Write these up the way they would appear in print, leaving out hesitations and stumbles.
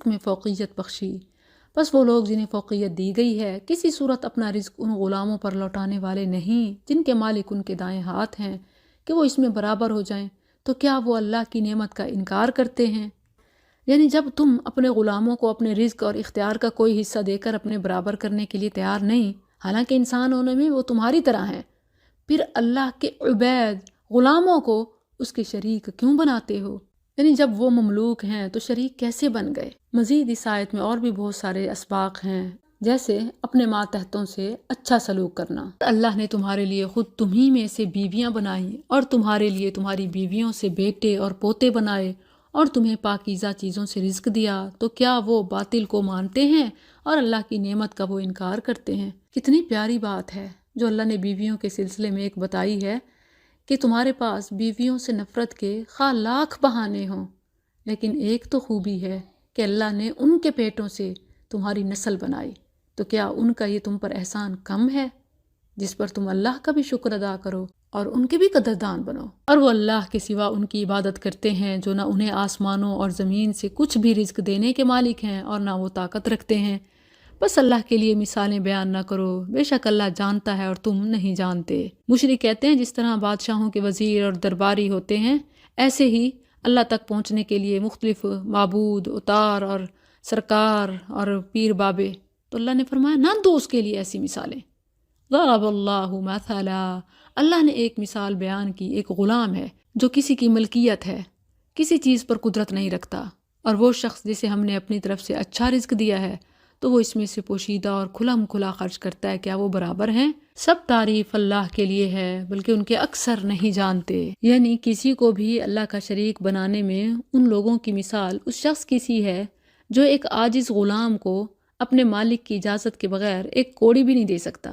رزق میں فوقیت بخشی۔ بس وہ لوگ جنہیں فوقیت دی گئی ہے کسی صورت اپنا رزق ان غلاموں پر لوٹانے والے نہیں جن کے مالک ان کے دائیں ہاتھ ہیں کہ وہ اس میں برابر ہو جائیں، تو کیا وہ اللہ کی نعمت کا انکار کرتے ہیں؟ یعنی جب تم اپنے غلاموں کو اپنے رزق اور اختیار کا کوئی حصہ دے کر اپنے برابر کرنے کے لیے تیار نہیں، حالانکہ انسان ہونے میں وہ تمہاری طرح ہیں، پھر اللہ کے عبید غلاموں کو اس کے شریک کیوں بناتے ہو؟ یعنی جب وہ مملوک ہیں تو شریک کیسے بن گئے؟ مزید اس آیت میں اور بھی بہت سارے اسباق ہیں، جیسے اپنے ماتحتوں سے اچھا سلوک کرنا۔ اللہ نے تمہارے لیے خود تمہیں میں سے بیویاں بنائی اور تمہارے لیے تمہاری بیویوں سے بیٹے اور پوتے بنائے اور تمہیں پاکیزہ چیزوں سے رزق دیا، تو کیا وہ باطل کو مانتے ہیں اور اللہ کی نعمت کا وہ انکار کرتے ہیں؟ کتنی پیاری بات ہے جو اللہ نے بیویوں کے سلسلے میں ایک بتائی ہے کہ تمہارے پاس بیویوں سے نفرت کے خواہ لاکھ بہانے ہوں، لیکن ایک تو خوبی ہے کہ اللہ نے ان کے پیٹوں سے تمہاری نسل بنائی، تو کیا ان کا یہ تم پر احسان کم ہے جس پر تم اللہ کا بھی شکر ادا کرو اور ان کے بھی قدردان بنو؟ اور وہ اللہ کے سوا ان کی عبادت کرتے ہیں جو نہ انہیں آسمانوں اور زمین سے کچھ بھی رزق دینے کے مالک ہیں اور نہ وہ طاقت رکھتے ہیں۔ بس اللہ کے لیے مثالیں بیان نہ کرو، بے شک اللہ جانتا ہے اور تم نہیں جانتے۔ مشرک کہتے ہیں جس طرح بادشاہوں کے وزیر اور درباری ہوتے ہیں، ایسے ہی اللہ تک پہنچنے کے لیے مختلف معبود، اتار اور سرکار اور پیر بابے، تو اللہ نے فرمایا نہ دو اس کے لیے ایسی مثالیں۔ ضرب اللہ مثلا، اللہ نے ایک مثال بیان کی، ایک غلام ہے جو کسی کی ملکیت ہے، کسی چیز پر قدرت نہیں رکھتا، اور وہ شخص جسے ہم نے اپنی طرف سے اچھا رزق دیا ہے تو وہ اس میں سے پوشیدہ اور کھلم کھلا خرچ کرتا ہے، کیا وہ برابر ہیں؟ سب تعریف اللہ کے لیے ہے، بلکہ ان کے اکثر نہیں جانتے۔ یعنی کسی کو بھی اللہ کا شریک بنانے میں ان لوگوں کی مثال اس شخص کی سی ہے جو ایک عاجز غلام کو اپنے مالک کی اجازت کے بغیر ایک کوڑی بھی نہیں دے سکتا،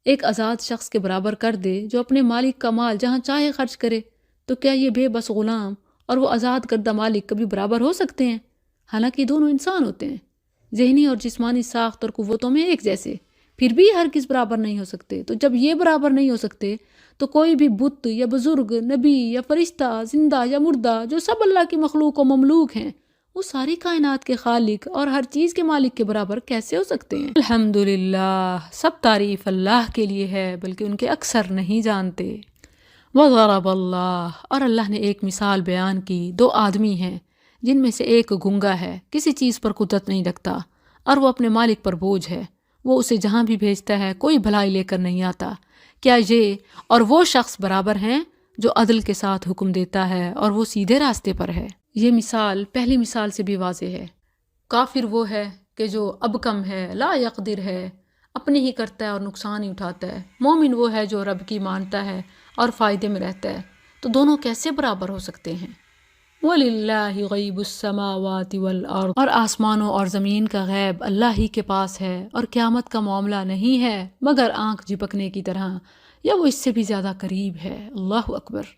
ایک آزاد شخص کے برابر کر دے جو اپنے مالک کا مال جہاں چاہے خرچ کرے، تو کیا یہ بے بس غلام اور وہ آزاد کردہ مالک کبھی برابر ہو سکتے ہیں؟ حالانکہ دونوں انسان ہوتے ہیں، ذہنی اور جسمانی ساخت اور قوتوں میں ایک جیسے، پھر بھی ہرگز برابر نہیں ہو سکتے۔ تو جب یہ برابر نہیں ہو سکتے تو کوئی بھی بت یا بزرگ، نبی یا فرشتہ، زندہ یا مردہ، جو سب اللہ کی مخلوق و مملوک ہیں، وہ ساری کائنات کے خالق اور ہر چیز کے مالک کے برابر کیسے ہو سکتے ہیں؟ الحمدللہ، سب تعریف اللہ کے لیے ہے، بلکہ ان کے اکثر نہیں جانتے۔ وضرب اللہ، اور اللہ نے ایک مثال بیان کی، دو آدمی ہیں جن میں سے ایک گنگا ہے، کسی چیز پر قدرت نہیں رکھتا اور وہ اپنے مالک پر بوجھ ہے، وہ اسے جہاں بھی بھیجتا ہے کوئی بھلائی لے کر نہیں آتا۔ کیا یہ اور وہ شخص برابر ہیں جو عدل کے ساتھ حکم دیتا ہے اور وہ سیدھے راستے پر ہے؟ یہ مثال پہلی مثال سے بھی واضح ہے۔ کافر وہ ہے کہ جو ابکم ہے، لا یقدر ہے، اپنے ہی کرتا ہے اور نقصان ہی اٹھاتا ہے۔ مومن وہ ہے جو رب کی مانتا ہے اور فائدے میں رہتا ہے۔ تو دونوں کیسے برابر ہو سکتے ہیں؟ وَلِلَّهِ غَيْبُ السَّمَاوَاتِ وَالْأَرْضِ، اور آسمانوں اور زمین کا غیب اللہ ہی کے پاس ہے، اور قیامت کا معاملہ نہیں ہے مگر آنکھ جھپکنے کی طرح، یا وہ اس سے بھی زیادہ قریب ہے۔ اللہ اکبر،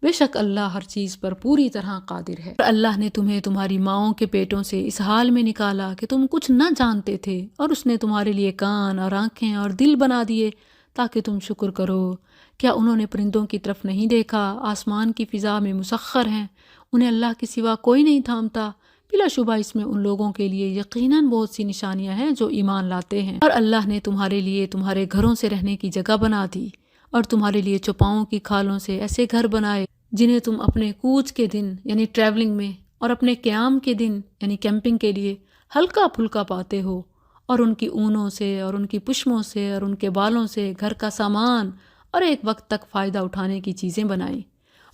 بے شک اللہ ہر چیز پر پوری طرح قادر ہے۔ اور اللہ نے تمہیں تمہاری ماؤں کے پیٹوں سے اس حال میں نکالا کہ تم کچھ نہ جانتے تھے، اور اس نے تمہارے لیے کان اور آنکھیں اور دل بنا دیے تاکہ تم شکر کرو۔ کیا انہوں نے پرندوں کی طرف نہیں دیکھا؟ آسمان کی فضا میں مسخر ہیں، انہیں اللہ کے سوا کوئی نہیں تھامتا۔ بلا شبہ اس میں ان لوگوں کے لیے یقیناً بہت سی نشانیاں ہیں جو ایمان لاتے ہیں۔ اور اللہ نے تمہارے لیے تمہارے گھروں سے رہنے کی جگہ بنا دی، اور تمہارے لیے چوپاؤں کی کھالوں سے ایسے گھر بنائے جنہیں تم اپنے کوچ کے دن یعنی ٹریولنگ میں اور اپنے قیام کے دن یعنی کیمپنگ کے لیے ہلکا پھلکا پاتے ہو، اور ان کی اونوں سے اور ان کی پشموں سے اور ان کے بالوں سے گھر کا سامان اور ایک وقت تک فائدہ اٹھانے کی چیزیں بنائیں۔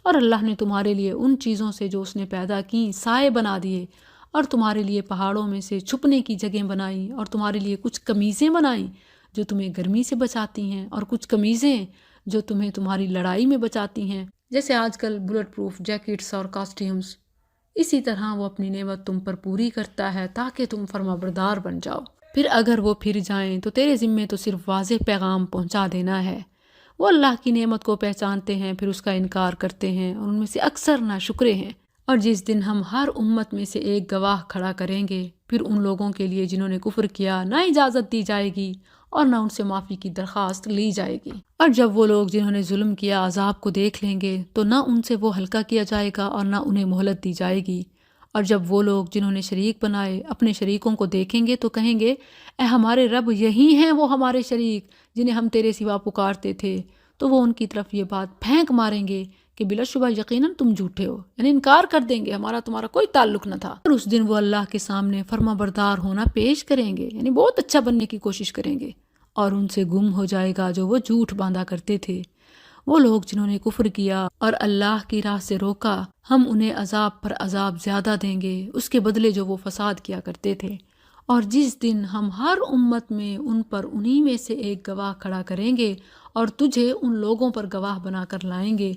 اور اللہ نے تمہارے لیے ان چیزوں سے جو اس نے پیدا کی سائے بنا دیے، اور تمہارے لیے پہاڑوں میں سے چھپنے کی جگہیں بنائیں، اور تمہارے لیے کچھ قمیضیں بنائیں جو تمہیں گرمی سے بچاتی ہیں، اور کچھ قمیضیں جو تمہیں تمہاری لڑائی میں بچاتی ہیں، جیسے آج کل بلٹ پروف جیکٹس اور کاسٹیومز۔ اسی طرح وہ اپنی نعمت تم پر پوری کرتا ہے تاکہ تم فرمانبردار بن جاؤ۔ پھر اگر وہ پھر جائیں تو تیرے ذمے تو صرف واضح پیغام پہنچا دینا ہے۔ وہ اللہ کی نعمت کو پہچانتے ہیں پھر اس کا انکار کرتے ہیں، اور ان میں سے اکثر ناشکرے ہیں۔ اور جس دن ہم ہر امت میں سے ایک گواہ کھڑا کریں گے، پھر ان لوگوں کے لیے جنہوں نے کفر کیا نہ اجازت دی جائے گی اور نہ ان سے معافی کی درخواست لی جائے گی۔ اور جب وہ لوگ جنہوں نے ظلم کیا عذاب کو دیکھ لیں گے تو نہ ان سے وہ ہلکا کیا جائے گا اور نہ انہیں مہلت دی جائے گی، اور جب وہ لوگ جنہوں نے شریک بنائے اپنے شریکوں کو دیکھیں گے تو کہیں گے اے ہمارے رب، یہی ہیں وہ ہمارے شریک جنہیں ہم تیرے سوا پکارتے تھے، تو وہ ان کی طرف یہ بات پھینک ماریں گے کہ بلا شبہ یقیناً تم جھوٹے ہو، یعنی انکار کر دیں گے، ہمارا تمہارا کوئی تعلق نہ تھا۔ اور اس دن وہ اللہ کے سامنے فرما بردار ہونا پیش کریں گے، یعنی بہت اچھا بننے کی کوشش کریں گے، اور ان سے گم ہو جائے گا جو وہ جھوٹ باندھا کرتے تھے۔ وہ لوگ جنہوں نے کفر کیا اور اللہ کی راہ سے روکا، ہم انہیں عذاب پر عذاب زیادہ دیں گے اس کے بدلے جو وہ فساد کیا کرتے تھے۔ اور جس دن ہم ہر امت میں ان پر انہی میں سے ایک گواہ کھڑا کریں گے اور تجھے ان لوگوں پر گواہ بنا کر لائیں گے،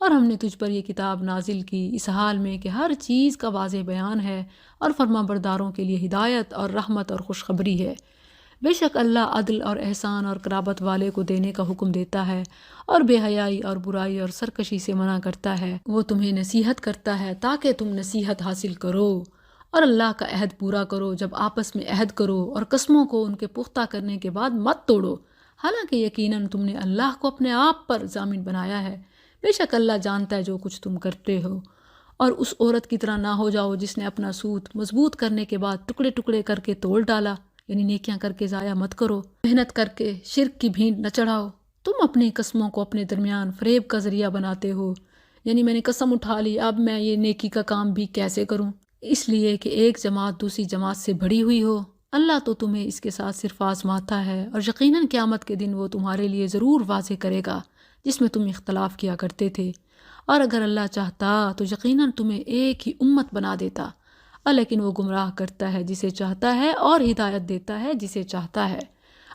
اور ہم نے تجھ پر یہ کتاب نازل کی اس حال میں کہ ہر چیز کا واضح بیان ہے اور فرما برداروں کے لیے ہدایت اور رحمت اور خوشخبری ہے۔ بے شک اللہ عدل اور احسان اور قرابت والے کو دینے کا حکم دیتا ہے اور بے حیائی اور برائی اور سرکشی سے منع کرتا ہے۔ وہ تمہیں نصیحت کرتا ہے تاکہ تم نصیحت حاصل کرو، اور اللہ کا عہد پورا کرو جب آپس میں عہد کرو، اور قسموں کو ان کے پختہ کرنے کے بعد مت توڑو، حالانکہ یقیناً تم نے اللہ کو اپنے آپ پر ضامن بنایا ہے۔ بے شک اللہ جانتا ہے جو کچھ تم کرتے ہو۔ اور اس عورت کی طرح نہ ہو جاؤ جس نے اپنا سوت مضبوط کرنے کے بعد ٹکڑے ٹکڑے کر کے توڑ ڈالا، یعنی نیکیاں کر کے ضائع مت کرو، محنت کر کے شرک کی بھینٹ نہ چڑھاؤ۔ تم اپنی قسموں کو اپنے درمیان فریب کا ذریعہ بناتے ہو، یعنی میں نے قسم اٹھا لی، اب میں یہ نیکی کا کام بھی کیسے کروں، اس لیے کہ ایک جماعت دوسری جماعت سے بڑی ہوئی ہو۔ اللہ تو تمہیں اس کے ساتھ صرف آزماتا ہے، اور یقیناً قیامت کے دن وہ تمہارے لیے ضرور واضح کرے گا جس میں تم اختلاف کیا کرتے تھے۔ اور اگر اللہ چاہتا تو یقیناً تمہیں ایک ہی امت بنا دیتا، لیکن وہ گمراہ کرتا ہے جسے چاہتا ہے اور ہدایت دیتا ہے جسے چاہتا ہے،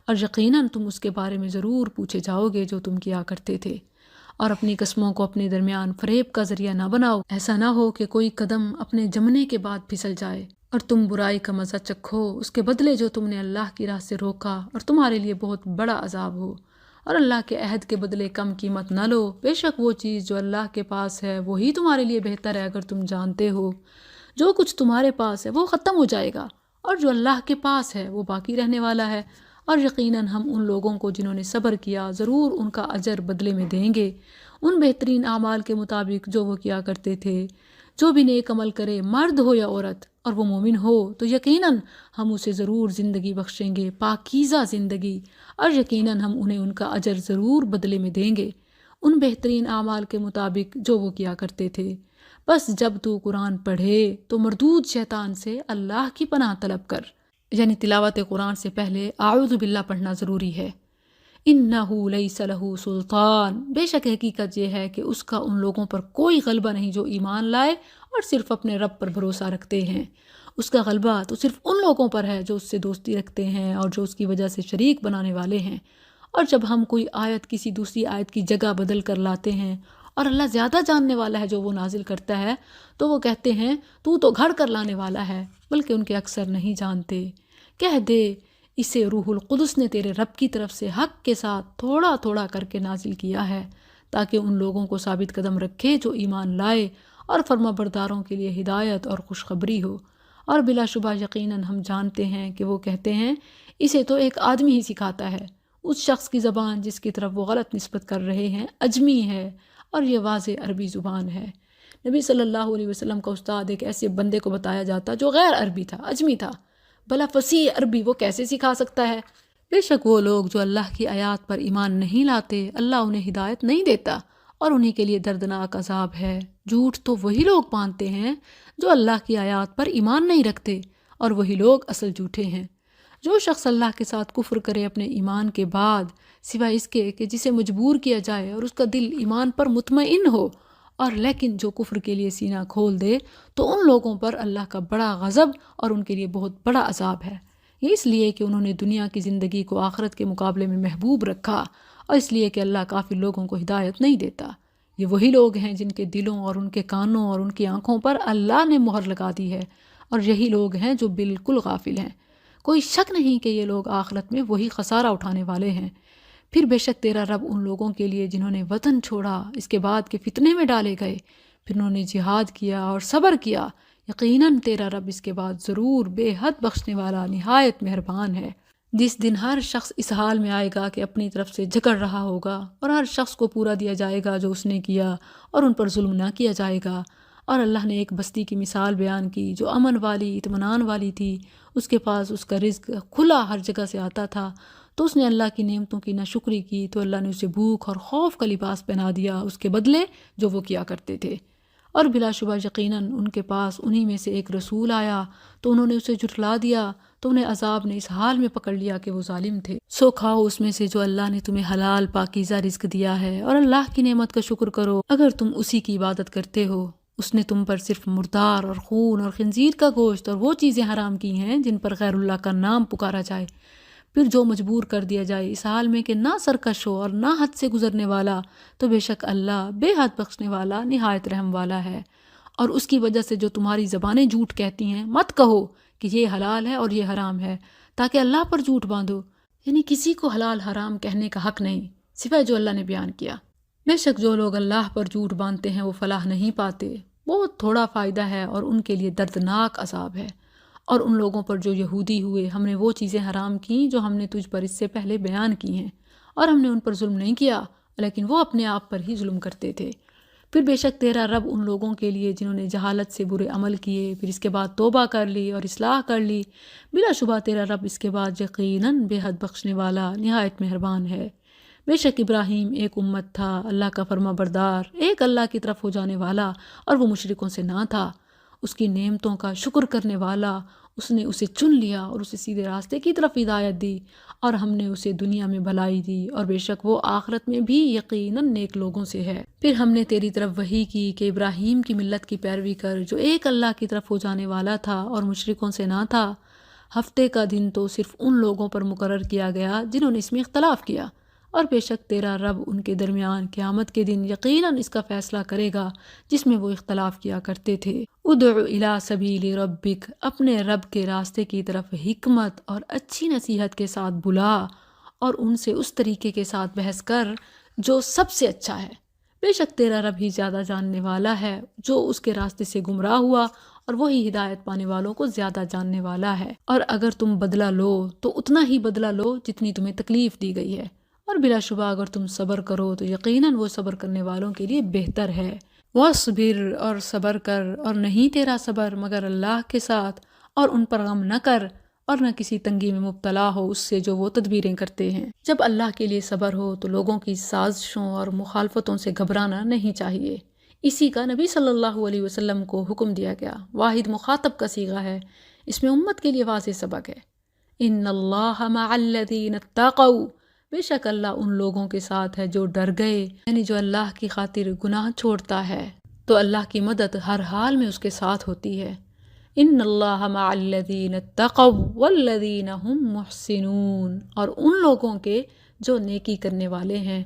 اور یقیناً تم اس کے بارے میں ضرور پوچھے جاؤ گے جو تم کیا کرتے تھے۔ اور اپنی قسموں کو اپنے درمیان فریب کا ذریعہ نہ بناؤ، ایسا نہ ہو کہ کوئی قدم اپنے جمنے کے بعد پھسل جائے اور تم برائی کا مزہ چکھو اس کے بدلے جو تم نے اللہ کی راہ سے روکا، اور تمہارے لیے بہت بڑا عذاب ہو۔ اور اللہ کے عہد کے بدلے کم قیمت نہ لو، بے شک وہ چیز جو اللہ کے پاس ہے وہی تمہارے لیے بہتر ہے اگر تم جانتے ہو۔ جو کچھ تمہارے پاس ہے وہ ختم ہو جائے گا، اور جو اللہ کے پاس ہے وہ باقی رہنے والا ہے۔ اور یقیناً ہم ان لوگوں کو جنہوں نے صبر کیا ضرور ان کا اجر بدلے میں دیں گے، ان بہترین اعمال کے مطابق جو وہ کیا کرتے تھے۔ جو بھی نیک عمل کرے، مرد ہو یا عورت، اور وہ مومن ہو، تو یقیناً ہم اسے ضرور زندگی بخشیں گے، پاکیزہ زندگی، اور یقیناً ہم انہیں ان کا اجر ضرور بدلے میں دیں گے، ان بہترین اعمال کے مطابق جو وہ کیا کرتے تھے۔ بس جب تو قرآن پڑھے تو مردود شیطان سے اللہ کی پناہ طلب کر، یعنی تلاوت قرآن سے پہلے اعوذ باللہ پڑھنا ضروری ہے۔ انہ لیس لہ سلطان، بے شک حقیقت یہ ہے کہ اس کا ان لوگوں پر کوئی غلبہ نہیں جو ایمان لائے اور صرف اپنے رب پر بھروسہ رکھتے ہیں۔ اس کا غلبہ تو صرف ان لوگوں پر ہے جو اس سے دوستی رکھتے ہیں اور جو اس کی وجہ سے شریک بنانے والے ہیں۔ اور جب ہم کوئی آیت کسی دوسری آیت کی جگہ بدل کر لاتے ہیں، اور اللہ زیادہ جاننے والا ہے جو وہ نازل کرتا ہے، تو وہ کہتے ہیں تو گھڑ کر لانے والا ہے، بلکہ ان کے اکثر نہیں جانتے۔ کہہ دے اسے روح القدس نے تیرے رب کی طرف سے حق کے ساتھ تھوڑا تھوڑا کر کے نازل کیا ہے، تاکہ ان لوگوں کو ثابت قدم رکھے جو ایمان لائے، اور فرما برداروں کے لیے ہدایت اور خوشخبری ہو۔ اور بلا شبہ یقیناً ہم جانتے ہیں کہ وہ کہتے ہیں اسے تو ایک آدمی ہی سکھاتا ہے، اس شخص کی زبان جس کی طرف وہ غلط نسبت کر رہے ہیں اجمی ہے، اور یہ واضح عربی زبان ہے۔ نبی صلی اللہ علیہ وسلم کا استاد ایک ایسے بندے کو بتایا جاتا جو غیر عربی تھا، اجمی تھا، بھلا فصیح عربی وہ کیسے سکھا سکتا ہے؟ بے شک وہ لوگ جو اللہ کی آیات پر ایمان نہیں لاتے، اللہ انہیں ہدایت نہیں دیتا، اور انہی کے لیے دردناک عذاب ہے۔ جھوٹ تو وہی لوگ باندھتے ہیں جو اللہ کی آیات پر ایمان نہیں رکھتے، اور وہی لوگ اصل جھوٹے ہیں۔ جو شخص اللہ کے ساتھ کفر کرے اپنے ایمان کے بعد، سوائے اس کے کہ جسے مجبور کیا جائے اور اس کا دل ایمان پر مطمئن ہو، اور لیکن جو کفر کے لیے سینہ کھول دے، تو ان لوگوں پر اللہ کا بڑا غضب اور ان کے لیے بہت بڑا عذاب ہے۔ یہ اس لیے کہ انہوں نے دنیا کی زندگی کو آخرت کے مقابلے میں محبوب رکھا، اور اس لیے کہ اللہ کافی لوگوں کو ہدایت نہیں دیتا۔ یہ وہی لوگ ہیں جن کے دلوں اور ان کے کانوں اور ان کی آنکھوں پر اللہ نے مہر لگا دی ہے، اور یہی لوگ ہیں جو بالکل غافل ہیں۔ کوئی شک نہیں کہ یہ لوگ آخرت میں وہی خسارہ اٹھانے والے ہیں۔ پھر بے شک تیرا رب ان لوگوں کے لیے جنہوں نے وطن چھوڑا اس کے بعد کے فتنے میں ڈالے گئے، پھر انہوں نے جہاد کیا اور صبر کیا، یقیناً تیرا رب اس کے بعد ضرور بے حد بخشنے والا نہایت مہربان ہے۔ جس دن ہر شخص اس حال میں آئے گا کہ اپنی طرف سے جھگڑ رہا ہوگا، اور ہر شخص کو پورا دیا جائے گا جو اس نے کیا، اور ان پر ظلم نہ کیا جائے گا۔ اور اللہ نے ایک بستی کی مثال بیان کی جو امن والی اطمینان والی تھی، اس کے پاس اس کا رزق کھلا ہر جگہ سے آتا تھا، تو اس نے اللہ کی نعمتوں کی ناشکری کی تو اللہ نے اسے بھوک اور خوف کا لباس پہنا دیا اس کے بدلے جو وہ کیا کرتے تھے۔ اور بلا شبہ یقیناً ان کے پاس انہی میں سے ایک رسول آیا تو انہوں نے اسے جھٹلا دیا، تو انہیں عذاب نے اس حال میں پکڑ لیا کہ وہ ظالم تھے۔ سو کھاؤ اس میں سے جو اللہ نے تمہیں حلال پاکیزہ رزق دیا ہے، اور اللہ کی نعمت کا شکر کرو اگر تم اسی کی عبادت کرتے ہو۔ اس نے تم پر صرف مردار اور خون اور خنزیر کا گوشت اور وہ چیزیں حرام کی ہیں جن پر غیر اللہ کا نام پکارا جائے، پھر جو مجبور کر دیا جائے اس حال میں کہ نہ سرکش ہو اور نہ حد سے گزرنے والا، تو بے شک اللہ بے حد بخشنے والا نہایت رحم والا ہے۔ اور اس کی وجہ سے جو تمہاری زبانیں جھوٹ کہتی ہیں، مت کہو کہ یہ حلال ہے اور یہ حرام ہے تاکہ اللہ پر جھوٹ باندھو، یعنی کسی کو حلال حرام کہنے کا حق نہیں سوائے جو اللہ نے بیان کیا۔ بے شک جو لوگ اللہ پر جھوٹ باندھتے ہیں وہ فلاح نہیں پاتے، بہت تھوڑا فائدہ ہے اور ان کے لیے دردناک عذاب ہے۔ اور ان لوگوں پر جو یہودی ہوئے ہم نے وہ چیزیں حرام کیں جو ہم نے تجھ پر اس سے پہلے بیان کی ہیں، اور ہم نے ان پر ظلم نہیں کیا لیکن وہ اپنے آپ پر ہی ظلم کرتے تھے۔ پھر بے شک تیرا رب ان لوگوں کے لیے جنہوں نے جہالت سے برے عمل کیے پھر اس کے بعد توبہ کر لی اور اصلاح کر لی، بلا شبہ تیرا رب اس کے بعد یقیناً بے حد بخشنے والا نہایت مہربان ہے۔ بے شک ابراہیم ایک امت تھا، اللہ کا فرما بردار، ایک اللہ کی طرف ہو جانے والا، اور وہ مشرکوں سے نہ تھا، اس کی نعمتوں کا شکر کرنے والا۔ اس نے اسے چن لیا اور اسے سیدھے راستے کی طرف ہدایت دی، اور ہم نے اسے دنیا میں بھلائی دی، اور بے شک وہ آخرت میں بھی یقیناً نیک لوگوں سے ہے۔ پھر ہم نے تیری طرف وحی کی کہ ابراہیم کی ملت کی پیروی کر جو ایک اللہ کی طرف ہو جانے والا تھا اور مشرکوں سے نہ تھا۔ ہفتے کا دن تو صرف ان لوگوں پر مقرر کیا گیا جنہوں نے اس میں اختلاف کیا، اور بے شک تیرا رب ان کے درمیان قیامت کے دن یقیناً اس کا فیصلہ کرے گا جس میں وہ اختلاف کیا کرتے تھے۔ ادع الی سبیل ربک، اپنے رب کے راستے کی طرف حکمت اور اچھی نصیحت کے ساتھ بلا، اور ان سے اس طریقے کے ساتھ بحث کر جو سب سے اچھا ہے۔ بے شک تیرا رب ہی زیادہ جاننے والا ہے جو اس کے راستے سے گمراہ ہوا، اور وہی ہدایت پانے والوں کو زیادہ جاننے والا ہے۔ اور اگر تم بدلہ لو تو اتنا ہی بدلہ لو جتنی تمہیں تکلیف دی گئی ہے، اور بلا شبہ اگر تم صبر کرو تو یقیناً وہ صبر کرنے والوں کے لیے بہتر ہے۔ وَاصْبِرْ، اور صبر کر، اور نہیں تیرا صبر مگر اللہ کے ساتھ، اور ان پر غم نہ کر اور نہ کسی تنگی میں مبتلا ہو اس سے جو وہ تدبیریں کرتے ہیں۔ جب اللہ کے لیے صبر ہو تو لوگوں کی سازشوں اور مخالفتوں سے گھبرانا نہیں چاہیے۔ اسی کا نبی صلی اللہ علیہ وسلم کو حکم دیا گیا، واحد مخاطب کا صیغہ ہے، اس میں امت کے لیے واضح سبق ہے۔ ان اللہ مع الذین اتقوا، بے شک اللہ ان لوگوں کے ساتھ ہے جو ڈر گئے، یعنی جو اللہ کی خاطر گناہ چھوڑتا ہے تو اللہ کی مدد ہر حال میں اس کے ساتھ ہوتی ہے۔ ان اللہ مع الذین اتقوا والذین هم محسنون، اور ان لوگوں کے جو نیکی کرنے والے ہیں،